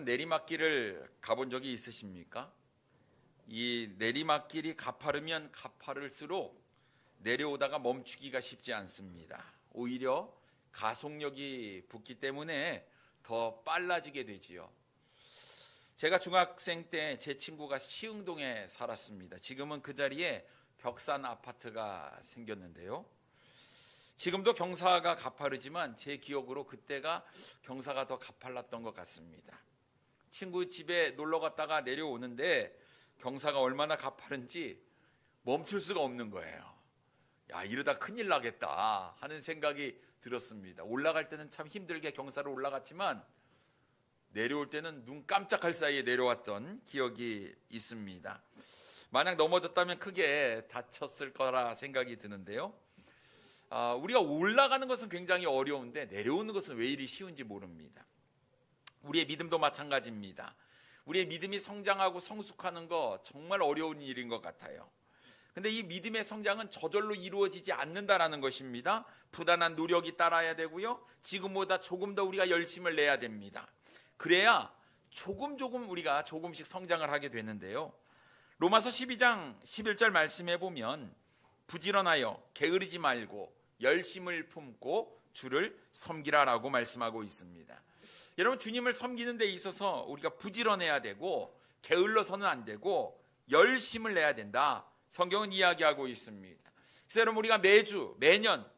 여러분 내리막길을 가본 적이 있으십니까? 이 내리막길이 가파르면 가파를수록 내려오다가 멈추기가 쉽지 않습니다. 오히려 가속력이 붙기 때문에 더 빨라지게 되지요. 제가 중학생 때 제 친구가 시흥동에 살았습니다. 지금은 그 자리에 벽산 아파트가 생겼는데요. 지금도 경사가 가파르지만 제 기억으로 그때가 경사가 더 가팔랐던 것 같습니다. 친구 집에 놀러 갔다가 내려오는데 경사가 얼마나 가파른지 멈출 수가 없는 거예요. 야, 이러다 큰일 나겠다 하는 생각이 들었습니다. 올라갈 때는 참 힘들게 경사를 올라갔지만 내려올 때는 눈 깜짝할 사이에 내려왔던 기억이 있습니다. 만약 넘어졌다면 크게 다쳤을 거라 생각이 드는데요. 우리가 올라가는 것은 굉장히 어려운데 내려오는 것은 왜 이리 쉬운지 모릅니다. 우리의 믿음도 마찬가지입니다. 우리의 믿음이 성장하고 성숙하는 거 정말 어려운 일인 것 같아요. 근데 이 믿음의 성장은 저절로 이루어지지 않는다라는 것입니다. 부단한 노력이 따라야 되고요. 지금보다 조금 더 우리가 열심을 내야 됩니다. 그래야 조금 우리가 조금씩 성장을 하게 되는데요. 로마서 12장 11절 말씀해 보면 부지런하여 게으르지 말고 열심을 품고 주를 섬기라라고 말씀하고 있습니다. 여러분, 주님을 섬기는 데 있어서 우리가 부지런해야 되고 게을러서는 안 되고 열심을 내야 된다. 성경은 이야기하고 있습니다. 그래서 여러분, 우리가 매주 매년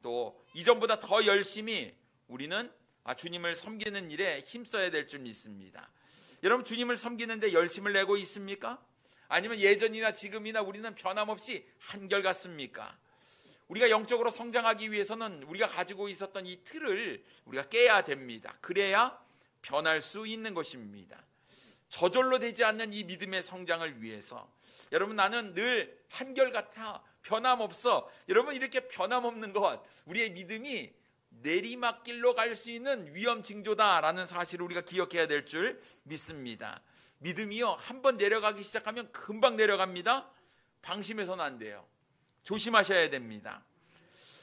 또 이전보다 더 열심히 우리는 주님을 섬기는 일에 힘써야 될 줄 믿습니다. 여러분, 주님을 섬기는데 열심을 내고 있습니까? 아니면 예전이나 지금이나 우리는 변함없이 한결같습니까? 우리가 영적으로 성장하기 위해서는 우리가 가지고 있었던 이 틀을 우리가 깨야 됩니다. 그래야 변할 수 있는 것입니다. 저절로 되지 않는 이 믿음의 성장을 위해서 여러분, 나는 늘 한결같아, 변함없어. 여러분, 이렇게 변함없는 것, 우리의 믿음이 내리막길로 갈 수 있는 위험징조다라는 사실을 우리가 기억해야 될 줄 믿습니다. 믿음이요, 한번 내려가기 시작하면 금방 내려갑니다. 방심해서는 안 돼요. 조심하셔야 됩니다.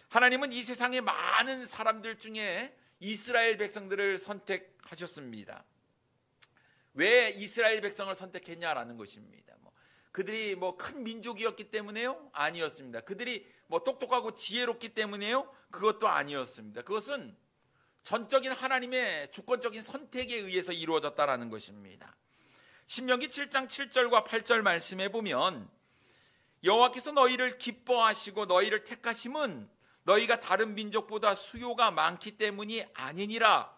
하나님은 이 세상의 많은 사람들 중에 이스라엘 백성들을 선택하셨습니다. 왜 이스라엘 백성을 선택했냐라는 것입니다. 그들이 큰 민족이었기 때문에요? 아니었습니다. 그들이 똑똑하고 지혜롭기 때문에요? 그것도 아니었습니다. 그것은 전적인 하나님의 주권적인 선택에 의해서 이루어졌다라는 것입니다. 신명기 7장 7절과 8절 말씀해 보면 여호와께서 너희를 기뻐하시고 너희를 택하심은 너희가 다른 민족보다 수요가 많기 때문이 아니니라.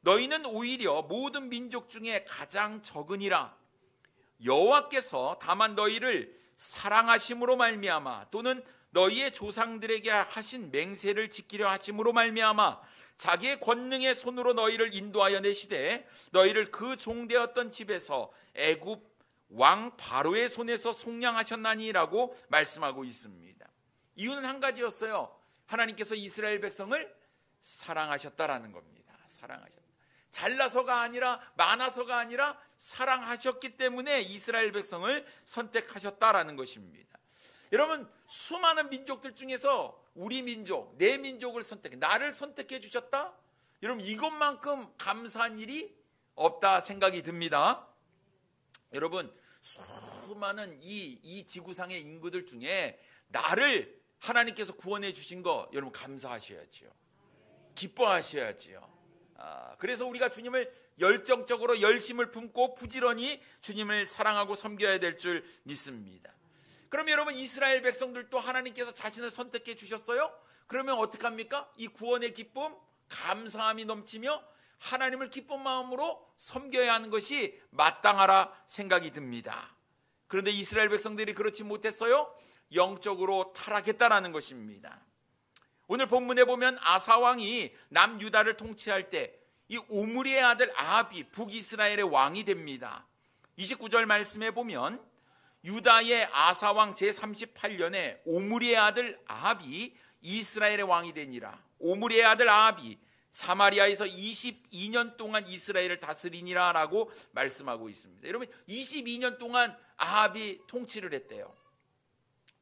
너희는 오히려 모든 민족 중에 가장 적으니라. 여호와께서 다만 너희를 사랑하심으로 말미암아 또는 너희의 조상들에게 하신 맹세를 지키려 하심으로 말미암아 자기의 권능의 손으로 너희를 인도하여 내시되 너희를 그 종되었던 집에서 애굽 왕 바로의 손에서 속량하셨나니라고 말씀하고 있습니다. 이유는 한 가지였어요. 하나님께서 이스라엘 백성을 사랑하셨다라는 겁니다. 사랑하셨다. 잘나서가 아니라 많아서가 아니라 사랑하셨기 때문에 이스라엘 백성을 선택하셨다라는 것입니다. 여러분, 수많은 민족들 중에서 우리 민족, 내 민족을 선택해, 나를 선택해 주셨다? 여러분, 이것만큼 감사한 일이 없다 생각이 듭니다. 여러분, 수많은 이 지구상의 인구들 중에 나를 하나님께서 구원해 주신 거 여러분 감사하셔야지요. 기뻐하셔야지요. 그래서 우리가 주님을 열정적으로 열심을 품고 부지런히 주님을 사랑하고 섬겨야 될 줄 믿습니다. 그럼 여러분, 이스라엘 백성들도 하나님께서 자신을 선택해 주셨어요? 그러면 어떡합니까? 이 구원의 기쁨, 감사함이 넘치며 하나님을 기쁜 마음으로 섬겨야 하는 것이 마땅하라 생각이 듭니다. 그런데 이스라엘 백성들이 그렇지 못했어요? 영적으로 타락했다라는 것입니다. 오늘 본문에 보면 아사 왕이 남유다를 통치할 때 이 오므리의 아들 아합이 북이스라엘의 왕이 됩니다. 29절 말씀에 보면 유다의 아사 왕 제38년에 오므리의 아들 아합이 이스라엘의 왕이 되니라. 오므리의 아들 아합이 사마리아에서 22년 동안 이스라엘을 다스리니라 라고 말씀하고 있습니다. 여러분, 22년 동안 아합이 통치를 했대요.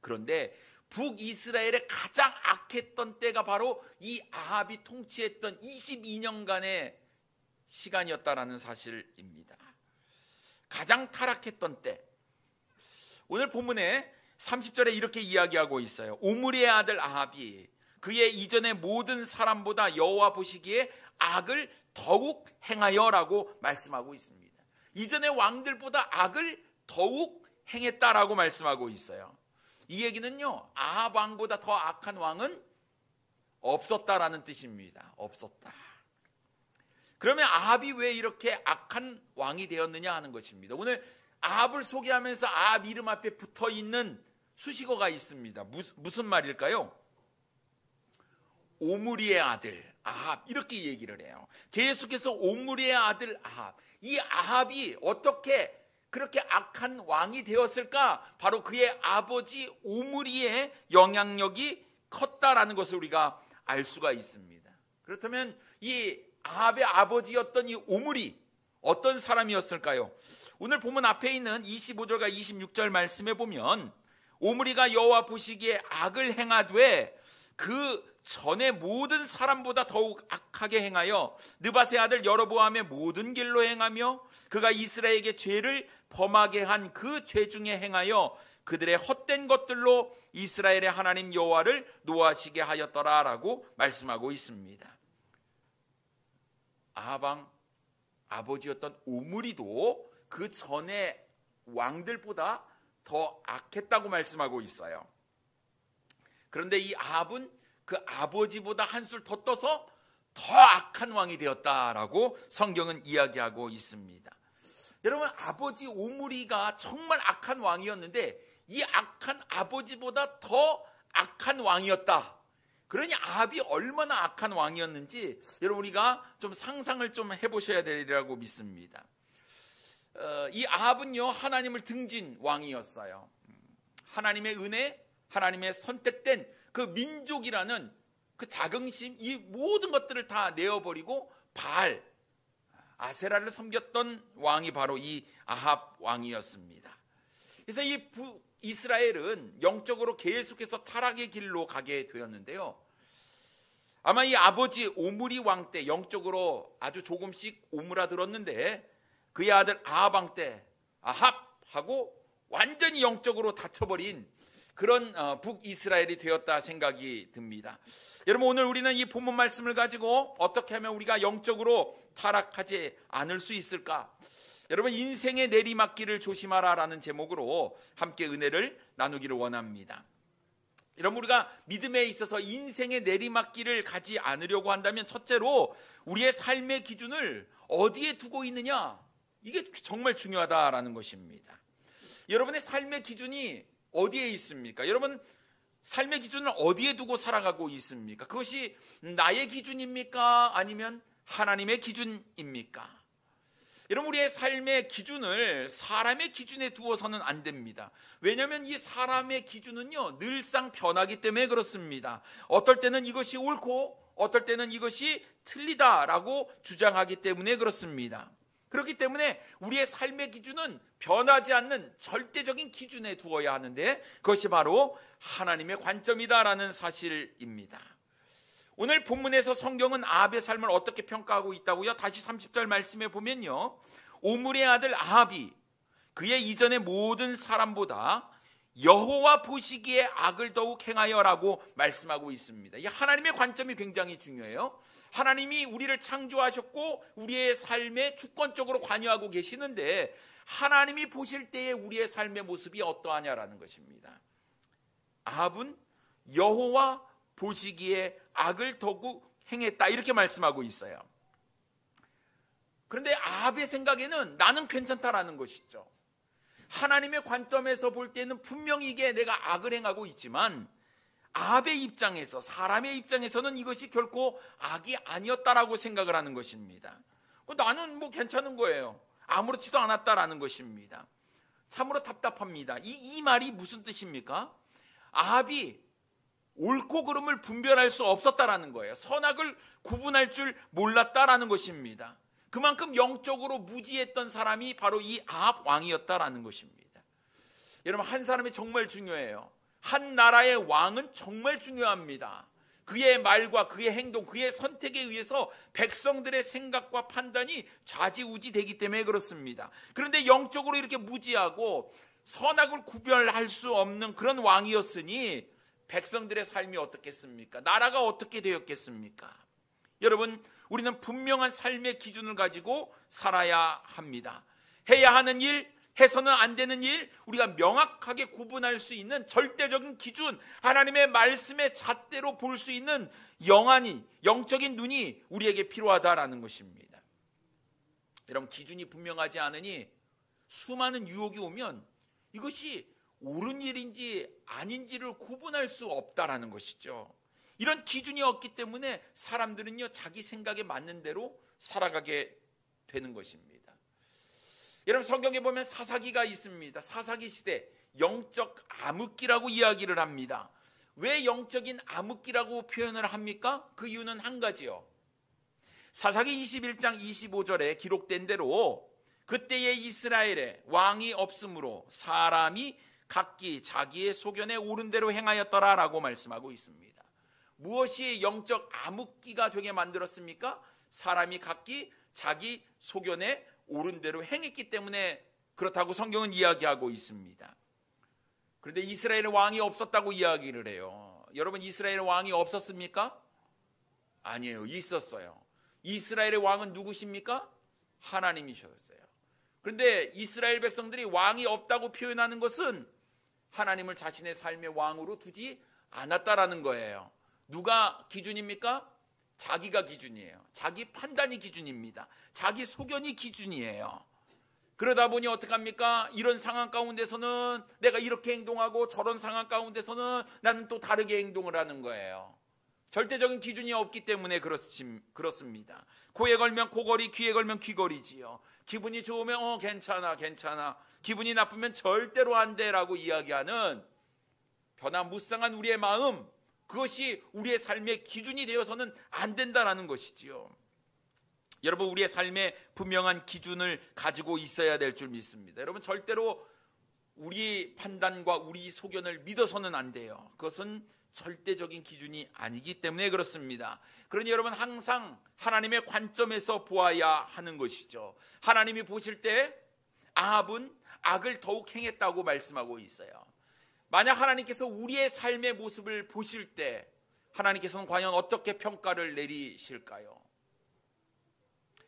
그런데 북이스라엘의 가장 악했던 때가 바로 이 아합이 통치했던 22년간의 시간이었다라는 사실입니다. 가장 타락했던 때, 오늘 본문에 30절에 이렇게 이야기하고 있어요. 오므리의 아들 아합이 그의 이전의 모든 사람보다 여호와 보시기에 악을 더욱 행하여라고 말씀하고 있습니다. 이전의 왕들보다 악을 더욱 행했다라고 말씀하고 있어요. 이 얘기는요, 아합 왕보다 더 악한 왕은 없었다라는 뜻입니다. 없었다. 그러면 아합이 왜 이렇게 악한 왕이 되었느냐 하는 것입니다. 오늘 아합을 소개하면서 아합 이름 앞에 붙어있는 수식어가 있습니다. 무슨 말일까요? 오므리의 아들 아합, 이렇게 얘기를 해요. 계속해서 오므리의 아들 아합, 이 아합이 어떻게 그렇게 악한 왕이 되었을까? 바로 그의 아버지 오므리의 영향력이 컸다라는 것을 우리가 알 수가 있습니다. 그렇다면 이 아합의 아버지였던 이 오므리, 어떤 사람이었을까요? 오늘 본문 앞에 있는 25절과 26절 말씀에 보면 오므리가 여호와 보시기에 악을 행하되 그 전에 모든 사람보다 더욱 악하게 행하여 느밧의 아들 여로보암의 모든 길로 행하며 그가 이스라엘에게 죄를 범하게 한 그 죄 중에 행하여 그들의 헛된 것들로 이스라엘의 하나님 여호와를 노하시게 하였더라라고 말씀하고 있습니다. 아합 왕 아버지였던 오므리도 그 전에 왕들보다 더 악했다고 말씀하고 있어요. 그런데 이 아합은 그 아버지보다 한술 더 떠서 더 악한 왕이 되었다라고 성경은 이야기하고 있습니다. 여러분, 아버지 오므리가 정말 악한 왕이었는데 이 악한 아버지보다 더 악한 왕이었다. 그러니 아합이 얼마나 악한 왕이었는지 여러분 우리가 좀 상상을 좀 해보셔야 되리라고 믿습니다. 이 아합은요, 하나님을 등진 왕이었어요. 하나님의 은혜, 하나님의 선택된 그 민족이라는 그 자긍심, 이 모든 것들을 다 내어버리고 바알, 아세라를 섬겼던 왕이 바로 이 아합 왕이었습니다. 그래서 이 이스라엘은 영적으로 계속해서 타락의 길로 가게 되었는데요. 아마 이 아버지 오므리 왕 때 영적으로 아주 조금씩 오므라들었는데 그의 아들 아합 왕 때 아합하고 완전히 영적으로 닫혀버린 그런 북이스라엘이 되었다 생각이 듭니다. 여러분, 오늘 우리는 이 본문 말씀을 가지고 어떻게 하면 우리가 영적으로 타락하지 않을 수 있을까? 여러분, 인생의 내리막길을 조심하라라는 제목으로 함께 은혜를 나누기를 원합니다. 여러분, 우리가 믿음에 있어서 인생의 내리막길을 가지 않으려고 한다면 첫째로 우리의 삶의 기준을 어디에 두고 있느냐, 이게 정말 중요하다라는 것입니다. 여러분의 삶의 기준이 어디에 있습니까? 여러분, 삶의 기준을 어디에 두고 살아가고 있습니까? 그것이 나의 기준입니까? 아니면 하나님의 기준입니까? 여러분, 우리의 삶의 기준을 사람의 기준에 두어서는 안 됩니다. 왜냐하면 이 사람의 기준은요, 늘상 변하기 때문에 그렇습니다. 어떨 때는 이것이 옳고 어떨 때는 이것이 틀리다라고 주장하기 때문에 그렇습니다. 그렇기 때문에 우리의 삶의 기준은 변하지 않는 절대적인 기준에 두어야 하는데 그것이 바로 하나님의 관점이다라는 사실입니다. 오늘 본문에서 성경은 아합의 삶을 어떻게 평가하고 있다고요? 다시 30절 말씀에 보면요, 오므리의 아들 아합이 그의 이전의 모든 사람보다 여호와 보시기에 악을 더욱 행하여라고 말씀하고 있습니다. 이 하나님의 관점이 굉장히 중요해요. 하나님이 우리를 창조하셨고 우리의 삶에 주권적으로 관여하고 계시는데 하나님이 보실 때에 우리의 삶의 모습이 어떠하냐라는 것입니다. 아합은 여호와 보시기에 악을 더욱 행했다, 이렇게 말씀하고 있어요. 그런데 아합의 생각에는 나는 괜찮다라는 것이죠. 하나님의 관점에서 볼 때는 분명히 이게 내가 악을 행하고 있지만 아합의 입장에서, 사람의 입장에서는 이것이 결코 악이 아니었다라고 생각을 하는 것입니다. 나는 뭐 괜찮은 거예요. 아무렇지도 않았다라는 것입니다. 참으로 답답합니다. 이 말이 무슨 뜻입니까? 아합이 옳고 그름을 분별할 수 없었다라는 거예요. 선악을 구분할 줄 몰랐다라는 것입니다. 그만큼 영적으로 무지했던 사람이 바로 이 아합 왕이었다라는 것입니다. 여러분, 한 사람이 정말 중요해요. 한 나라의 왕은 정말 중요합니다. 그의 말과 그의 행동, 그의 선택에 의해서 백성들의 생각과 판단이 좌지우지되기 때문에 그렇습니다. 그런데 영적으로 이렇게 무지하고 선악을 구별할 수 없는 그런 왕이었으니 백성들의 삶이 어떻겠습니까? 나라가 어떻게 되었겠습니까? 여러분, 우리는 분명한 삶의 기준을 가지고 살아야 합니다. 해야 하는 일, 해서는 안 되는 일, 우리가 명확하게 구분할 수 있는 절대적인 기준, 하나님의 말씀의 잣대로 볼 수 있는 영적인 눈이 우리에게 필요하다라는 것입니다. 여러분, 기준이 분명하지 않으니 수많은 유혹이 오면 이것이 옳은 일인지 아닌지를 구분할 수 없다라는 것이죠. 이런 기준이 없기 때문에 사람들은요, 자기 생각에 맞는 대로 살아가게 되는 것입니다. 여러분, 성경에 보면 사사기가 있습니다. 사사기 시대 영적 암흑기라고 이야기를 합니다. 왜 영적인 암흑기라고 표현을 합니까? 그 이유는 한 가지요. 사사기 21장 25절에 기록된 대로 그때의 이스라엘에 왕이 없으므로 사람이 각기 자기의 소견에 옳은 대로 행하였더라라고 말씀하고 있습니다. 무엇이 영적 암흑기가 되게 만들었습니까? 사람이 각기 자기 소견에 옳은 대로 행했기 때문에 그렇다고 성경은 이야기하고 있습니다. 그런데 이스라엘의 왕이 없었다고 이야기를 해요. 여러분, 이스라엘의 왕이 없었습니까? 아니에요. 있었어요. 이스라엘의 왕은 누구십니까? 하나님이셨어요. 그런데 이스라엘 백성들이 왕이 없다고 표현하는 것은 하나님을 자신의 삶의 왕으로 두지 않았다라는 거예요. 누가 기준입니까? 자기가 기준이에요. 자기 판단이 기준입니다. 자기 소견이 기준이에요. 그러다 보니 어떡합니까? 이런 상황 가운데서는 내가 이렇게 행동하고 저런 상황 가운데서는 나는 또 다르게 행동을 하는 거예요. 절대적인 기준이 없기 때문에 그렇습니다. 코에 걸면 코걸이, 귀에 걸면 귀걸이지요. 기분이 좋으면 괜찮아. 기분이 나쁘면 절대로 안 돼라고 이야기하는 변화무쌍한 우리의 마음, 그것이 우리의 삶의 기준이 되어서는 안 된다라는 것이지요. 여러분, 우리의 삶에 분명한 기준을 가지고 있어야 될 줄 믿습니다. 여러분, 절대로 우리 판단과 우리 소견을 믿어서는 안 돼요. 그것은 절대적인 기준이 아니기 때문에 그렇습니다. 그러니 여러분, 항상 하나님의 관점에서 보아야 하는 것이죠. 하나님이 보실 때 아합은 악을 더욱 행했다고 말씀하고 있어요. 만약 하나님께서 우리의 삶의 모습을 보실 때 하나님께서는 과연 어떻게 평가를 내리실까요?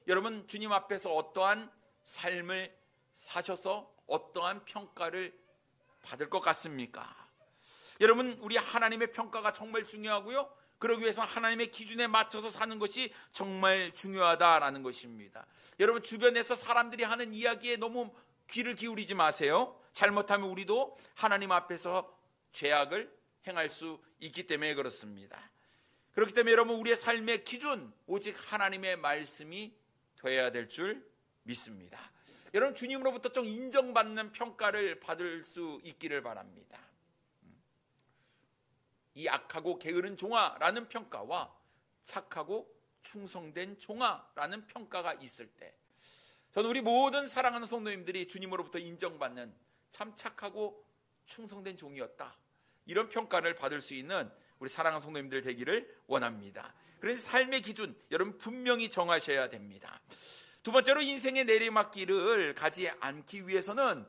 여러분, 주님 앞에서 어떠한 삶을 사셔서 어떠한 평가를 받을 것 같습니까? 여러분, 우리 하나님의 평가가 정말 중요하고요, 그러기 위해서 하나님의 기준에 맞춰서 사는 것이 정말 중요하다라는 것입니다. 여러분, 주변에서 사람들이 하는 이야기에 너무 귀를 기울이지 마세요. 잘못하면 우리도 하나님 앞에서 죄악을 행할 수 있기 때문에 그렇습니다. 그렇기 때문에 여러분, 우리의 삶의 기준, 오직 하나님의 말씀이 되어야 될 줄 믿습니다. 여러분, 주님으로부터 좀 인정받는 평가를 받을 수 있기를 바랍니다. 이 악하고 게으른 종아라는 평가와 착하고 충성된 종아라는 평가가 있을 때, 저는 우리 모든 사랑하는 성도님들이 주님으로부터 인정받는 참 착하고 충성된 종이었다, 이런 평가를 받을 수 있는 우리 사랑하는 성도님들 되기를 원합니다. 그래서 삶의 기준, 여러분 분명히 정하셔야 됩니다. 두 번째로, 인생의 내리막길을 가지 않기 위해서는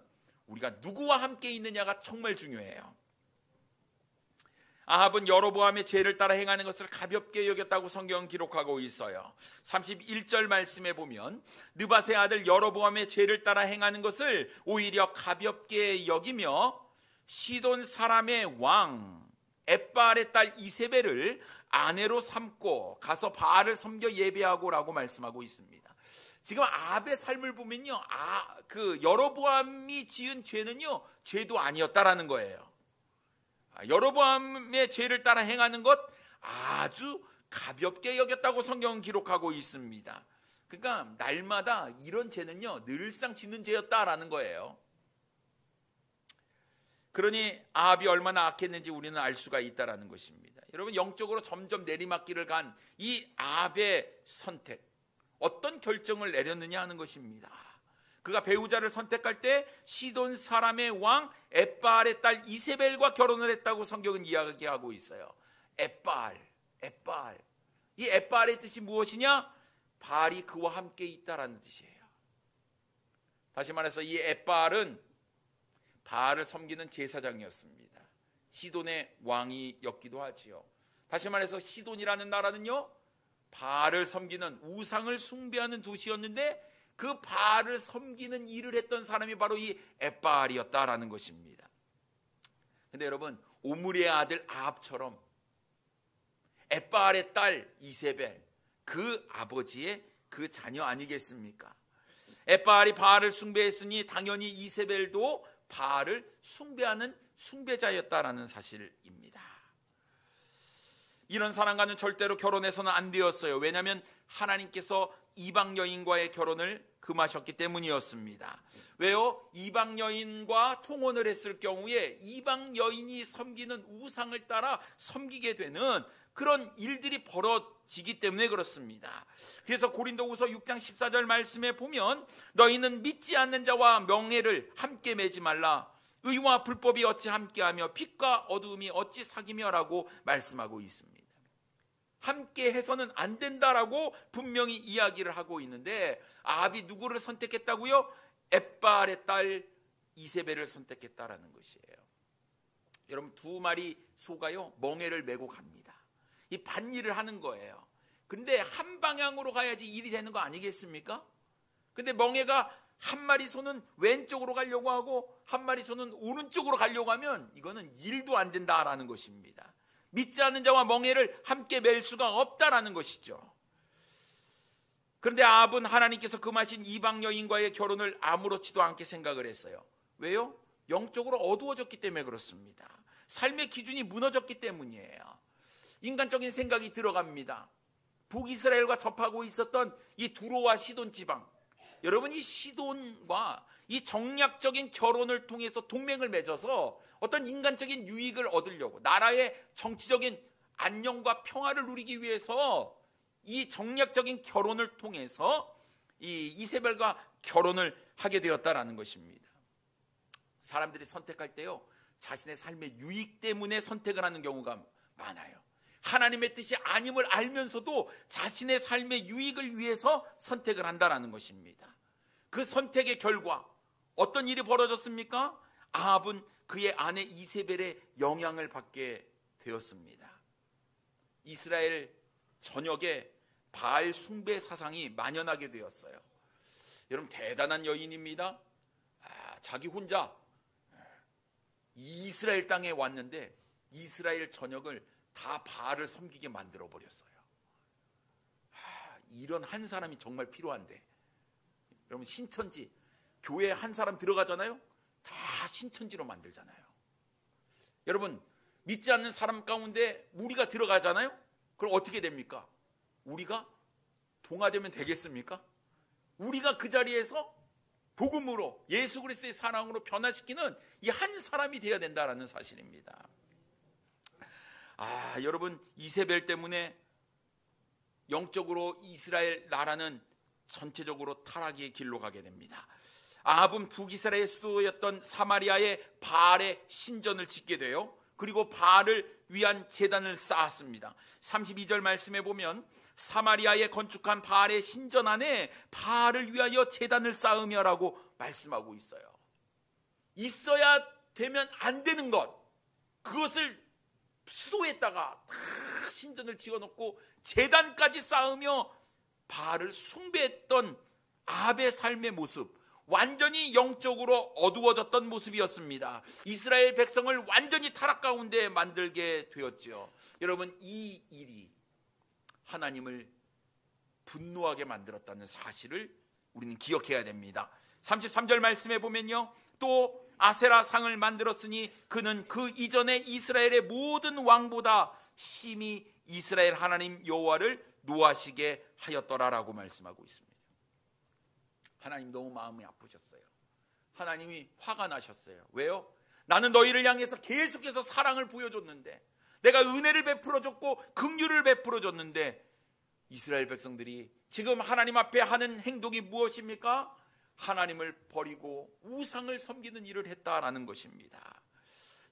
우리가 누구와 함께 있느냐가 정말 중요해요. 아합은 여로보암의 죄를 따라 행하는 것을 가볍게 여겼다고 성경은 기록하고 있어요. 31절 말씀에 보면 느밧의 아들 여로보암의 죄를 따라 행하는 것을 오히려 가볍게 여기며 시돈 사람의 왕 엣바알의 딸 이세벨을 아내로 삼고 가서 바알을 섬겨 예배하고라고 말씀하고 있습니다. 지금 아합의 삶을 보면요, 여로보암이 지은 죄는요, 죄도 아니었다라는 거예요. 여로보암의 죄를 따라 행하는 것 아주 가볍게 여겼다고 성경은 기록하고 있습니다. 그러니까 날마다 이런 죄는요, 늘상 짓는 죄였다라는 거예요. 그러니 아합이 얼마나 악했는지 우리는 알 수가 있다라는 것입니다. 여러분, 영적으로 점점 내리막길을 간 이 아합의 선택, 어떤 결정을 내렸느냐 하는 것입니다. 그가 배우자를 선택할 때 시돈 사람의 왕 엣바알의 딸 이세벨과 결혼을 했다고 성경은 이야기하고 있어요. 엣바알, 엣바알. 이 엣바알의 뜻이 무엇이냐? 바알이 그와 함께 있다라는 뜻이에요. 다시 말해서 이 엣바알은 바알을 섬기는 제사장이었습니다. 시돈의 왕이었기도 하지요. 다시 말해서 시돈이라는 나라는요, 바알을 섬기는, 우상을 숭배하는 도시였는데 그 바알을 섬기는 일을 했던 사람이 바로 이 엣바알이었다라는 것입니다. 근데 여러분, 오므리의 아들 아합처럼 엣바알의 딸 이세벨, 그 아버지의 그 자녀 아니겠습니까? 엣바알이 바알을 숭배했으니 당연히 이세벨도 바알을 숭배하는 숭배자였다라는 사실입니다. 이런 사람과는 절대로 결혼해서는 안 되었어요. 왜냐하면 하나님께서 이방 여인과의 결혼을 금하셨기 때문이었습니다. 왜요? 이방 여인과 통혼을 했을 경우에 이방 여인이 섬기는 우상을 따라 섬기게 되는 그런 일들이 벌어지기 때문에 그렇습니다. 그래서 고린도후서 6장 14절 말씀에 보면 너희는 믿지 않는 자와 명예를 함께 맺지 말라. 의와 불법이 어찌 함께하며 빛과 어두움이 어찌 사귀며라고 말씀하고 있습니다. 함께 해서는 안 된다라고 분명히 이야기를 하고 있는데 아합이 누구를 선택했다고요? 엣바알의 딸 이세벨을 선택했다라는 것이에요. 여러분, 두 마리 소가요 멍에를 메고 갑니다. 이 밭일을 하는 거예요. 근데 한 방향으로 가야지 일이 되는 거 아니겠습니까? 근데 멍에가 한 마리 소는 왼쪽으로 가려고 하고 한 마리 소는 오른쪽으로 가려고 하면 이거는 일도 안 된다라는 것입니다. 믿지 않는 자와 멍에를 함께 맬 수가 없다라는 것이죠. 그런데 아합은 하나님께서 금하신 이방 여인과의 결혼을 아무렇지도 않게 생각을 했어요. 왜요? 영적으로 어두워졌기 때문에 그렇습니다. 삶의 기준이 무너졌기 때문이에요. 인간적인 생각이 들어갑니다. 북이스라엘과 접하고 있었던 이 두로와 시돈 지방, 여러분, 이 시돈과 이 정략적인 결혼을 통해서 동맹을 맺어서 어떤 인간적인 유익을 얻으려고, 나라의 정치적인 안녕과 평화를 누리기 위해서 이 정략적인 결혼을 통해서 이 이세벨과 결혼을 하게 되었다라는 것입니다. 사람들이 선택할 때요, 자신의 삶의 유익 때문에 선택을 하는 경우가 많아요. 하나님의 뜻이 아님을 알면서도 자신의 삶의 유익을 위해서 선택을 한다라는 것입니다. 그 선택의 결과 어떤 일이 벌어졌습니까? 아합은 그의 아내 이세벨의 영향을 받게 되었습니다. 이스라엘 전역에 바알 숭배 사상이 만연하게 되었어요. 여러분, 대단한 여인입니다. 자기 혼자 이스라엘 땅에 왔는데 이스라엘 전역을 다 바알을 섬기게 만들어 버렸어요. 이런 한 사람이 정말 필요한데, 여러분, 신천지 교회에 한 사람 들어가잖아요, 다 신천지로 만들잖아요. 여러분, 믿지 않는 사람 가운데 우리가 들어가잖아요. 그럼 어떻게 됩니까? 우리가 동화되면 되겠습니까? 우리가 그 자리에서 복음으로 예수 그리스도의 사랑으로 변화시키는 이 한 사람이 되어야 된다라는 사실입니다. 여러분, 이세벨 때문에 영적으로 이스라엘 나라는 전체적으로 타락의 길로 가게 됩니다. 아합은 북이스라엘의 수도였던 사마리아에 바알의 신전을 짓게 돼요. 그리고 바알을 위한 제단을 쌓았습니다. 32절 말씀에 보면 사마리아에 건축한 바알의 신전 안에 바알을 위하여 제단을 쌓으며라고 말씀하고 있어요. 있어야 되면 안 되는 것, 그것을 수도에다가 다 신전을 지어놓고 제단까지 쌓으며 바알을 숭배했던 아합의 삶의 모습, 완전히 영적으로 어두워졌던 모습이었습니다. 이스라엘 백성을 완전히 타락 가운데 만들게 되었죠. 여러분, 이 일이 하나님을 분노하게 만들었다는 사실을 우리는 기억해야 됩니다. 33절 말씀에 보면요, 또 아세라 상을 만들었으니 그는 그 이전에 이스라엘의 모든 왕보다 심히 이스라엘 하나님 여호와를 노하시게 하였더라라고 말씀하고 있습니다. 하나님 너무 마음이 아프셨어요. 하나님이 화가 나셨어요. 왜요? 나는 너희를 향해서 계속해서 사랑을 보여줬는데, 내가 은혜를 베풀어줬고 긍휼을 베풀어줬는데, 이스라엘 백성들이 지금 하나님 앞에 하는 행동이 무엇입니까? 하나님을 버리고 우상을 섬기는 일을 했다라는 것입니다.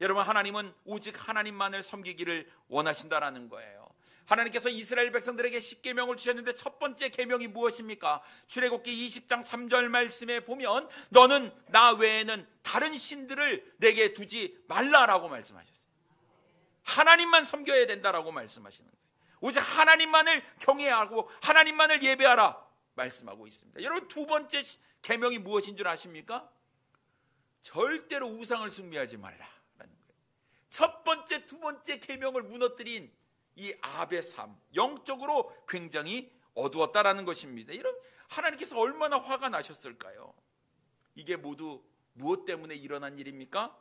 여러분, 하나님은 오직 하나님만을 섬기기를 원하신다라는 거예요. 하나님께서 이스라엘 백성들에게 10계명을 주셨는데 첫 번째 계명이 무엇입니까? 출애굽기 20장 3절 말씀에 보면 너는 나 외에는 다른 신들을 내게 두지 말라라고 말씀하셨어요. 하나님만 섬겨야 된다라고 말씀하시는 거예요. 오직 하나님만을 경외해야 하고 하나님만을 예배하라 말씀하고 있습니다. 여러분, 두 번째 계명이 무엇인 줄 아십니까? 절대로 우상을 숭배하지 말라라는 거예요. 첫 번째, 두 번째 계명을 무너뜨린 이 아합의 삶, 영적으로 굉장히 어두웠다라는 것입니다. 이런 하나님께서 얼마나 화가 나셨을까요? 이게 모두 무엇 때문에 일어난 일입니까?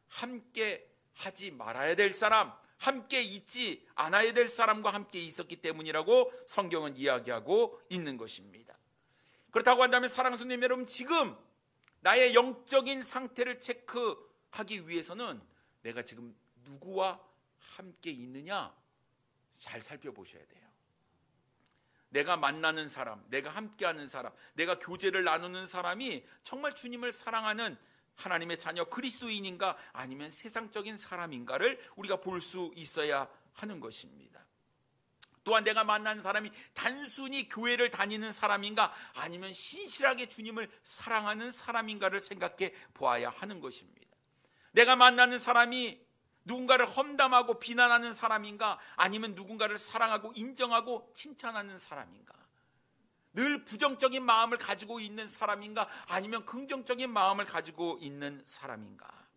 함께 하지 말아야 될 사람, 함께 있지 않아야 될 사람과 함께 있었기 때문이라고 성경은 이야기하고 있는 것입니다. 그렇다고 한다면 사랑하는 손님 여러분, 지금 나의 영적인 상태를 체크하기 위해서는 내가 지금 누구와 함께 있느냐 잘 살펴보셔야 돼요. 내가 만나는 사람, 내가 함께하는 사람, 내가 교제를 나누는 사람이 정말 주님을 사랑하는 하나님의 자녀 그리스도인인가 아니면 세상적인 사람인가를 우리가 볼 수 있어야 하는 것입니다. 또한 내가 만나는 사람이 단순히 교회를 다니는 사람인가 아니면 신실하게 주님을 사랑하는 사람인가를 생각해 보아야 하는 것입니다. 내가 만나는 사람이 누군가를 험담하고 비난하는 사람인가 아니면 누군가를 사랑하고 인정하고 칭찬하는 사람인가, 늘 부정적인 마음을 가지고 있는 사람인가 아니면 긍정적인 마음을 가지고 있는 사람인가.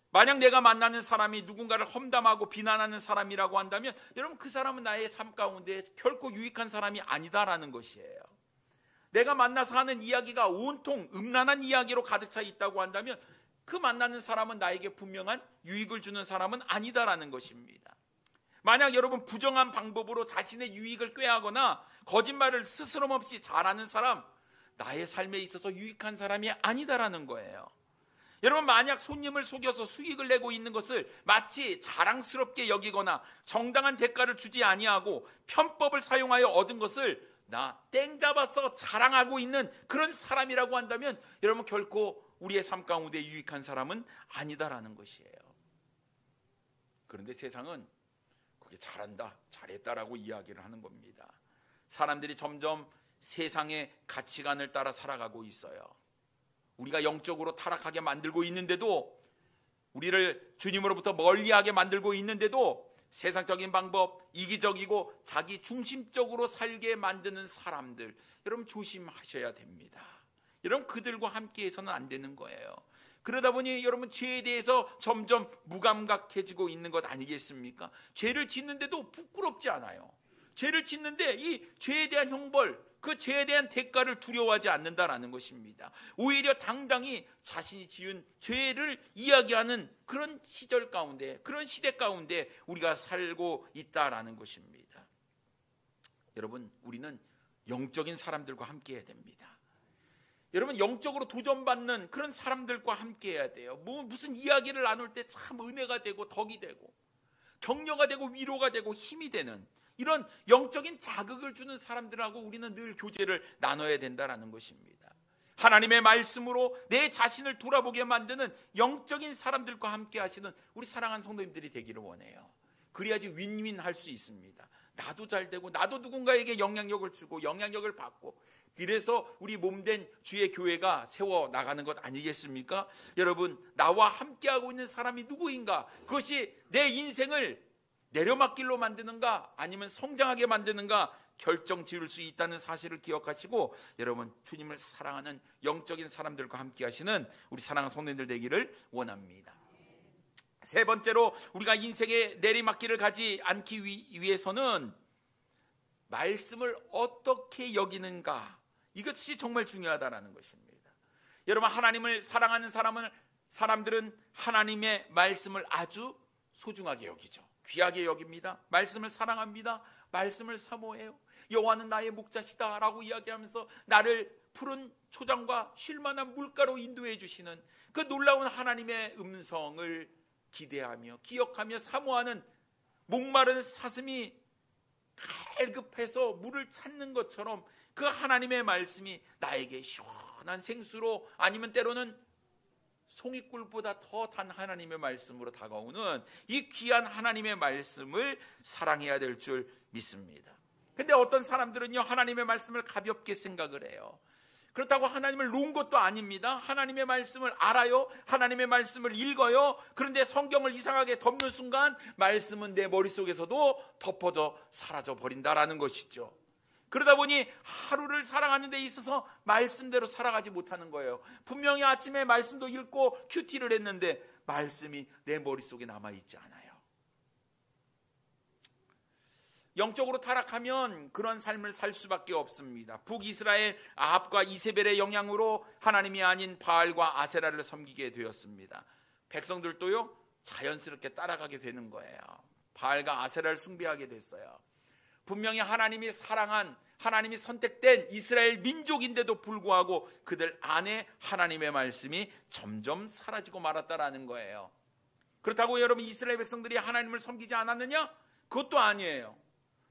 만약 내가 만나는 사람이 누군가를 험담하고 비난하는 사람이라고 한다면 여러분, 그 사람은 나의 삶 가운데 결코 유익한 사람이 아니다라는 것이에요. 내가 만나서 하는 이야기가 온통 음란한 이야기로 가득 차 있다고 한다면 그 만나는 사람은 나에게 분명한 유익을 주는 사람은 아니다라는 것입니다. 만약 여러분 부정한 방법으로 자신의 유익을 꾀하거나 거짓말을 스스럼 없이 잘하는 사람, 나의 삶에 있어서 유익한 사람이 아니다라는 거예요. 여러분, 만약 손님을 속여서 수익을 내고 있는 것을 마치 자랑스럽게 여기거나 정당한 대가를 주지 아니하고 편법을 사용하여 얻은 것을 나 땡 잡아서 자랑하고 있는 그런 사람이라고 한다면 여러분, 결코 우리의 삶 가운데 유익한 사람은 아니다라는 것이에요. 그런데 세상은 그게 잘한다, 잘했다라고 이야기를 하는 겁니다. 사람들이 점점 세상의 가치관을 따라 살아가고 있어요. 우리가 영적으로 타락하게 만들고 있는데도, 우리를 주님으로부터 멀리하게 만들고 있는데도 세상적인 방법, 이기적이고 자기 중심적으로 살게 만드는 사람들, 여러분 조심하셔야 됩니다. 여러분, 그들과 함께해서는 안 되는 거예요. 그러다 보니 여러분 죄에 대해서 점점 무감각해지고 있는 것 아니겠습니까? 죄를 짓는데도 부끄럽지 않아요. 죄를 짓는데 이 죄에 대한 형벌, 그 죄에 대한 대가를 두려워하지 않는다라는 것입니다. 오히려 당당히 자신이 지은 죄를 이야기하는 그런 시절 가운데, 그런 시대 가운데 우리가 살고 있다라는 것입니다. 여러분, 우리는 영적인 사람들과 함께해야 됩니다. 여러분, 영적으로 도전받는 그런 사람들과 함께해야 돼요. 무슨 이야기를 나눌 때 참 은혜가 되고 덕이 되고 격려가 되고 위로가 되고 힘이 되는 이런 영적인 자극을 주는 사람들하고 우리는 늘 교제를 나눠야 된다는 것입니다. 하나님의 말씀으로 내 자신을 돌아보게 만드는 영적인 사람들과 함께 하시는 우리 사랑하는 성도님들이 되기를 원해요. 그래야지 윈윈할 수 있습니다. 나도 잘 되고 나도 누군가에게 영향력을 주고 영향력을 받고, 그래서 우리 몸된 주의 교회가 세워나가는 것 아니겠습니까? 여러분, 나와 함께하고 있는 사람이 누구인가? 그것이 내 인생을 내려막길로 만드는가 아니면 성장하게 만드는가 결정 지을 수 있다는 사실을 기억하시고, 여러분 주님을 사랑하는 영적인 사람들과 함께 하시는 우리 사랑하는 성도님들 되기를 원합니다. 세 번째로, 우리가 인생의 내리막길을 가지 않기 위해서는 말씀을 어떻게 여기는가, 이것이 정말 중요하다는 것입니다. 여러분, 하나님을 사랑하는 사람들은 하나님의 말씀을 아주 소중하게 여기죠. 귀하게 여깁니다. 말씀을 사랑합니다. 말씀을 사모해요. 여호와는 나의 목자시다 라고 이야기하면서 나를 푸른 초장과 쉴만한 물가로 인도해 주시는 그 놀라운 하나님의 음성을 기대하며 기억하며 사모하는, 목마른 사슴이 갈급해서 물을 찾는 것처럼 그 하나님의 말씀이 나에게 시원한 생수로, 아니면 때로는 송이꿀보다 더 단 하나님의 말씀으로 다가오는 이 귀한 하나님의 말씀을 사랑해야 될 줄 믿습니다. 근데 어떤 사람들은요, 하나님의 말씀을 가볍게 생각을 해요. 그렇다고 하나님을 놓은 것도 아닙니다. 하나님의 말씀을 알아요. 하나님의 말씀을 읽어요. 그런데 성경을 이상하게 덮는 순간 말씀은 내 머릿속에서도 덮어져 사라져 버린다라는 것이죠. 그러다 보니 하루를 살아가는 데 있어서 말씀대로 살아가지 못하는 거예요. 분명히 아침에 말씀도 읽고 큐티를 했는데 말씀이 내 머릿속에 남아있지 않아요. 영적으로 타락하면 그런 삶을 살 수밖에 없습니다. 북이스라엘 아합과 이세벨의 영향으로 하나님이 아닌 바알과 아세라를 섬기게 되었습니다. 백성들도요, 자연스럽게 따라가게 되는 거예요. 바알과 아세라를 숭배하게 됐어요. 분명히 하나님이 사랑한, 하나님이 선택된 이스라엘 민족인데도 불구하고 그들 안에 하나님의 말씀이 점점 사라지고 말았다라는 거예요. 그렇다고 여러분, 이스라엘 백성들이 하나님을 섬기지 않았느냐? 그것도 아니에요.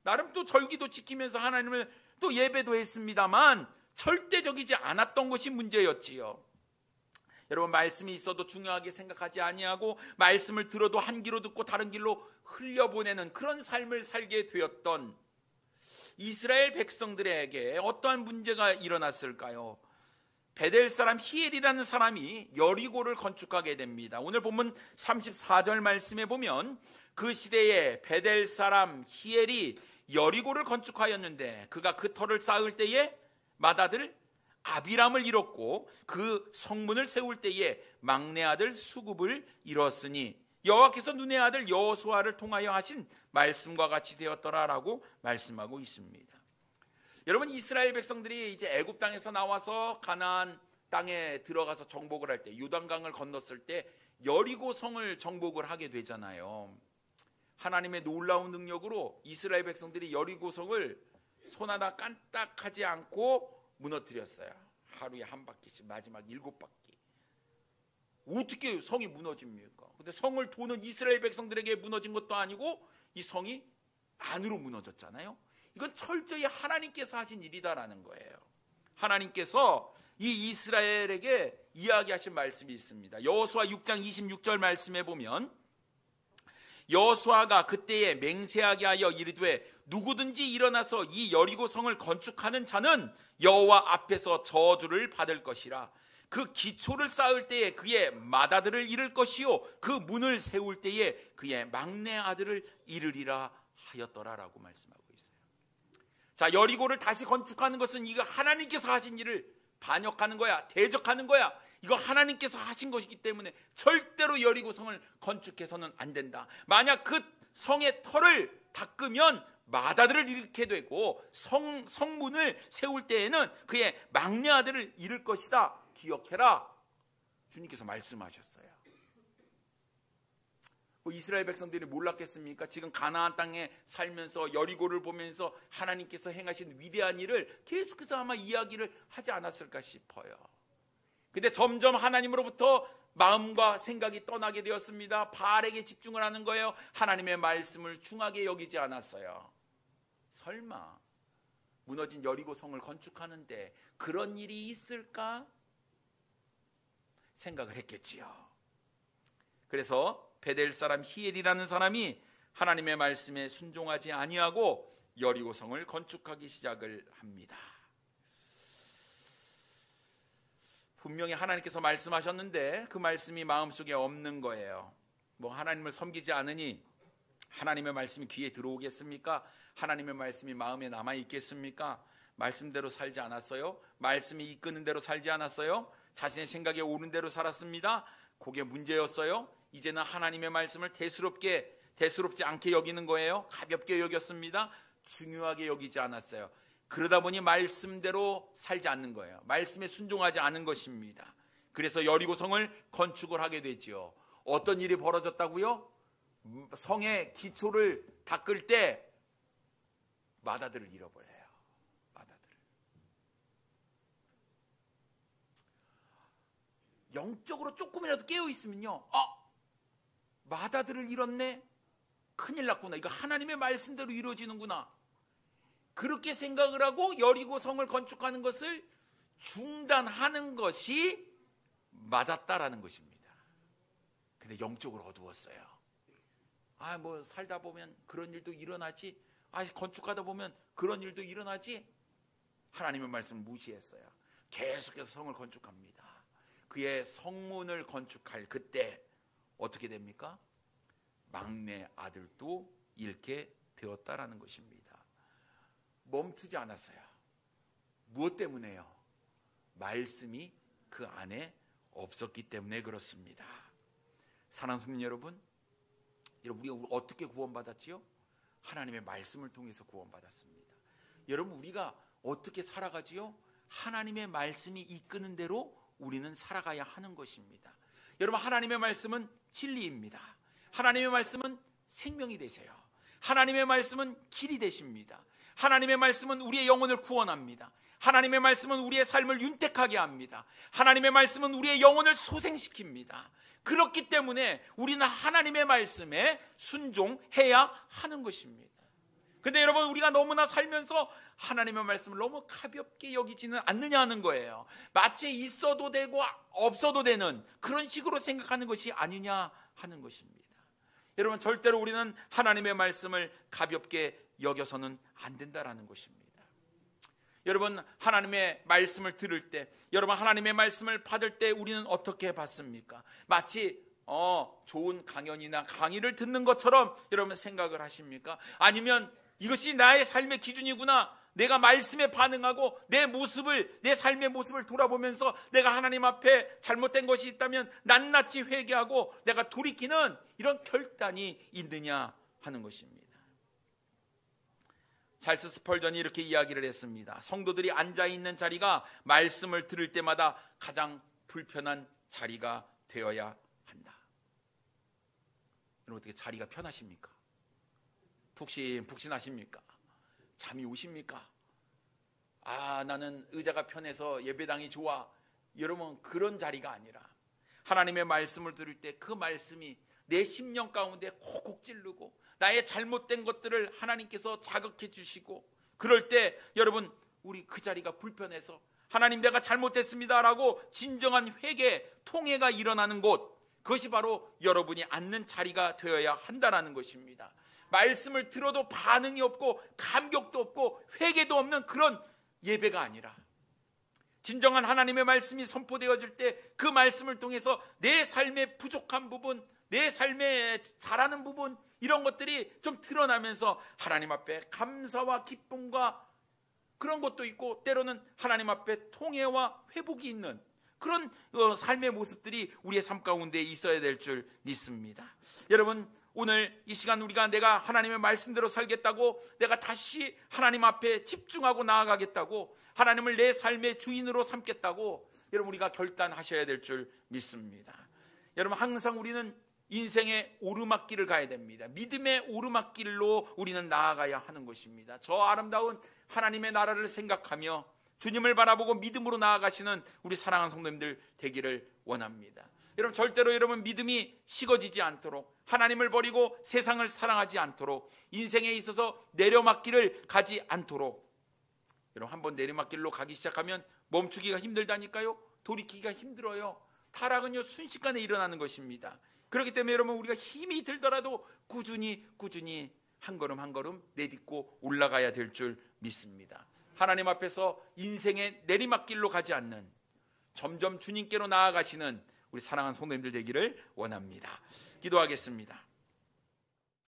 나름 또 절기도 지키면서 하나님을 또 예배도 했습니다만 절대적이지 않았던 것이 문제였지요. 여러분, 말씀이 있어도 중요하게 생각하지 아니하고 말씀을 들어도 한 귀로 듣고 다른 길로 흘려보내는 그런 삶을 살게 되었던 이스라엘 백성들에게 어떠한 문제가 일어났을까요? 베델 사람 히엘이라는 사람이 여리고를 건축하게 됩니다. 오늘 본문 34절 말씀에 보면 그 시대에 베델 사람 히엘이 여리고를 건축하였는데 그가 그 터를 쌓을 때에 맏아들 아비람을 잃었고 그 성문을 세울 때에 막내 아들 수굽을 잃었으니 여호와께서 눈의 아들 여호수아를 통하여 하신 말씀과 같이 되었더라라고 말씀하고 있습니다. 여러분, 이스라엘 백성들이 이제 애굽 땅에서 나와서 가나안 땅에 들어가서 정복을 할 때, 요단강을 건넜을 때 여리고 성을 정복을 하게 되잖아요. 하나님의 놀라운 능력으로 이스라엘 백성들이 여리고 성을 손 하나 깐딱하지 않고 무너뜨렸어요. 하루에 한 바퀴씩, 마지막 7바퀴. 어떻게 성이 무너집니까? 근데 성을 도는 이스라엘 백성들에게 무너진 것도 아니고 이 성이 안으로 무너졌잖아요. 이건 철저히 하나님께서 하신 일이다라는 거예요. 하나님께서 이 이스라엘에게 이야기하신 말씀이 있습니다. 여호수아 6장 26절 말씀에 보면 여호수아가 그때에 맹세하게 하여 이르되 누구든지 일어나서 이 여리고 성을 건축하는 자는 여호와 앞에서 저주를 받을 것이라. 그 기초를 쌓을 때에 그의 맏아들을 잃을 것이요 그 문을 세울 때에 그의 막내 아들을 잃으리라 하였더라라고 말씀하고 있어요. 자, 여리고를 다시 건축하는 것은 이거 하나님께서 하신 일을 반역하는 거야, 대적하는 거야. 이거 하나님께서 하신 것이기 때문에 절대로 여리고 성을 건축해서는 안 된다. 만약 그 성의 터를 닦으면 맏아들을 잃게 되고 성문을 세울 때에는 그의 막내 아들을 잃을 것이다. 기억해라. 주님께서 말씀하셨어요. 이스라엘 백성들이 몰랐겠습니까? 지금 가나안 땅에 살면서 여리고를 보면서 하나님께서 행하신 위대한 일을 계속해서 아마 이야기를 하지 않았을까 싶어요. 근데 점점 하나님으로부터 마음과 생각이 떠나게 되었습니다. 바알에게 집중을 하는 거예요. 하나님의 말씀을 중하게 여기지 않았어요. 설마 무너진 여리고 성을 건축하는데 그런 일이 있을까 생각을 했겠지요. 그래서 베델 사람 히엘이라는 사람이 하나님의 말씀에 순종하지 아니하고 여리고 성을 건축하기 시작을 합니다. 분명히 하나님께서 말씀하셨는데 그 말씀이 마음속에 없는 거예요. 하나님을 섬기지 않으니 하나님의 말씀이 귀에 들어오겠습니까? 하나님의 말씀이 마음에 남아있겠습니까? 말씀대로 살지 않았어요? 말씀이 이끄는 대로 살지 않았어요? 자신의 생각에 오는 대로 살았습니다. 그게 문제였어요. 이제는 하나님의 말씀을 대수롭지 않게 여기는 거예요. 가볍게 여겼습니다. 중요하게 여기지 않았어요. 그러다 보니 말씀대로 살지 않는 거예요. 말씀에 순종하지 않은 것입니다. 그래서 여리고성을 건축을 하게 되지요. 어떤 일이 벌어졌다고요? 성의 기초를 닦을 때 맏아들을 잃어버려요. 맏아들을. 영적으로 조금이라도 깨어 있으면요, 맏아들을 잃었네? 큰일 났구나. 이거 하나님의 말씀대로 이루어지는구나. 그렇게 생각을 하고 여리고 성을 건축하는 것을 중단하는 것이 맞았다라는 것입니다. 영적으로 어두웠어요. 뭐 살다 보면 그런 일도 일어나지. 건축하다 보면 그런 일도 일어나지. 하나님의 말씀을 무시했어요. 계속해서 성을 건축합니다. 그의 성문을 건축할 그때 어떻게 됩니까? 막내 아들도 잃게 되었다라는 것입니다. 멈추지 않았어요. 무엇 때문에요? 말씀이 그 안에 없었기 때문에 그렇습니다. 사랑하는 성도 여러분, 우리가 어떻게 구원받았지요? 하나님의 말씀을 통해서 구원받았습니다. 여러분, 우리가 어떻게 살아가지요? 하나님의 말씀이 이끄는 대로 우리는 살아가야 하는 것입니다. 여러분, 하나님의 말씀은 진리입니다. 하나님의 말씀은 생명이 되세요. 하나님의 말씀은 길이 되십니다. 하나님의 말씀은 우리의 영혼을 구원합니다. 하나님의 말씀은 우리의 삶을 윤택하게 합니다. 하나님의 말씀은 우리의 영혼을 소생시킵니다. 그렇기 때문에 우리는 하나님의 말씀에 순종해야 하는 것입니다. 근데 여러분, 우리가 너무나 살면서 하나님의 말씀을 너무 가볍게 여기지는 않느냐 하는 거예요. 마치 있어도 되고 없어도 되는 그런 식으로 생각하는 것이 아니냐 하는 것입니다. 여러분, 절대로 우리는 하나님의 말씀을 가볍게 여겨서는 안 된다라는 것입니다. 여러분, 하나님의 말씀을 들을 때, 여러분 하나님의 말씀을 받을 때 우리는 어떻게 받습니까? 마치 좋은 강연이나 강의를 듣는 것처럼 여러분 생각을 하십니까? 아니면 이것이 나의 삶의 기준이구나, 내가 말씀에 반응하고 내 삶의 모습을 돌아보면서 내가 하나님 앞에 잘못된 것이 있다면 낱낱이 회개하고 내가 돌이키는 이런 결단이 있느냐 하는 것입니다. 찰스 스펄전이 이렇게 이야기를 했습니다. 성도들이 앉아있는 자리가 말씀을 들을 때마다 가장 불편한 자리가 되어야 한다. 여러분, 어떻게 자리가 편하십니까? 푹신하십니까? 잠이 오십니까? 나는 의자가 편해서 예배당이 좋아. 여러분, 그런 자리가 아니라 하나님의 말씀을 들을 때 그 말씀이 내 심령 가운데 콕콕 찌르고 나의 잘못된 것들을 하나님께서 자극해 주시고, 그럴 때 여러분, 우리 그 자리가 불편해서 하나님, 내가 잘못했습니다라고 진정한 회개, 통회가 일어나는 곳, 그것이 바로 여러분이 앉는 자리가 되어야 한다는 것입니다. 말씀을 들어도 반응이 없고 감격도 없고 회개도 없는 그런 예배가 아니라, 진정한 하나님의 말씀이 선포되어질 때 그 말씀을 통해서 내 삶의 부족한 부분, 내 삶에 잘하는 부분, 이런 것들이 좀 드러나면서 하나님 앞에 감사와 기쁨과 그런 것도 있고, 때로는 하나님 앞에 통회와 회복이 있는 그런 삶의 모습들이 우리의 삶 가운데 있어야 될 줄 믿습니다. 여러분, 오늘 이 시간 내가 하나님의 말씀대로 살겠다고, 내가 다시 하나님 앞에 집중하고 나아가겠다고, 하나님을 내 삶의 주인으로 삼겠다고 여러분, 우리가 결단하셔야 될 줄 믿습니다. 여러분, 항상 우리는 인생의 오르막길을 가야 됩니다. 믿음의 오르막길로 우리는 나아가야 하는 것입니다. 저 아름다운 하나님의 나라를 생각하며 주님을 바라보고 믿음으로 나아가시는 우리 사랑하는 성도님들 되기를 원합니다. 여러분, 절대로 여러분 믿음이 식어지지 않도록, 하나님을 버리고 세상을 사랑하지 않도록, 인생에 있어서 내려막길을 가지 않도록. 여러분, 한번 내리막길로 가기 시작하면 멈추기가 힘들다니까요. 돌이키기가 힘들어요. 타락은요 순식간에 일어나는 것입니다. 그렇기 때문에 여러분, 우리가 힘이 들더라도 꾸준히 한 걸음 한 걸음 내딛고 올라가야 될 줄 믿습니다. 하나님 앞에서 인생의 내리막길로 가지 않는, 점점 주님께로 나아가시는 우리 사랑하는 성도님들 되기를 원합니다. 기도하겠습니다.